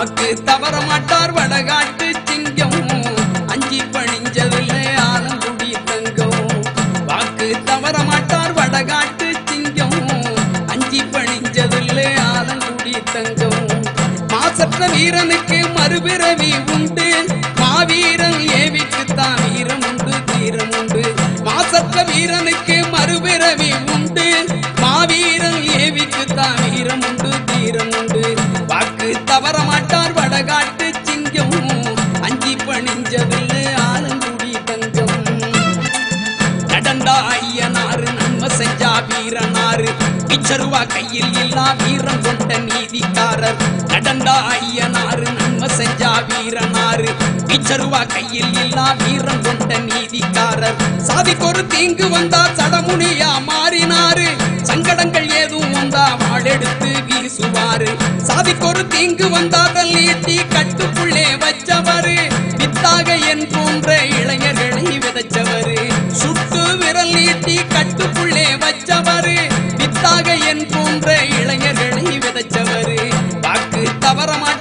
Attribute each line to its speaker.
Speaker 1: வாக்கு தவற மாட்டார் வடகாட்டு சிங்கம் அஞ்சி பணிஞ்சதில்லை ஆலங்குடி தங்கம் வாக்கு தவற மாட்டார் வடகாட்டு சிங்கம் அஞ்சி பணிஞ்சதில்லை ஆலங்குடி தங்கம் மாசற்ற வீரனுக்கு மறுபிறவி உண்டு மாவீரன் ஏவிக்குத்தான் வீரம் உண்டு தீரம் உண்டு மாசற்ற வீரனுக்கு மறுபிறவி உண்டு மாவீரன் ஏவிக்குத்தான் வீரம் உண்டு தீரம் உண்டு வாக்கு தவற மாட்டார் வடகாட்டு சிங்கம் அஞ்சி பணிஞ்சதில்லை ஆலங்குடி தங்கம் நடந்தா ஐயனாறு நன்மை செஞ்சா வீரனாறு பிச்சருவா கையில் இல்லா வீரம் கொண்ட நீதிக்காரர் நடந்தா ஐயனாறு நன்மை செஞ்சா வீரனாறு பிச்சருவா கையில் இல்லா வீரம் கொண்ட நீதிக்காரர் சாதிக்கொரு தீங்கு வந்தா சடமுனியா மாறினாரு சங்கடங்கள் ஏதும் வந்தா வாழெடுத்து வீசுவாரு சாதிக்கொரு தீங்கு வந்தா தள்ளீட்டி கட்டுக்குள்ளே வச்சவரு வித்தாக என் போன்ற இளைஞர்களை விதைச்சவரு சுட்டு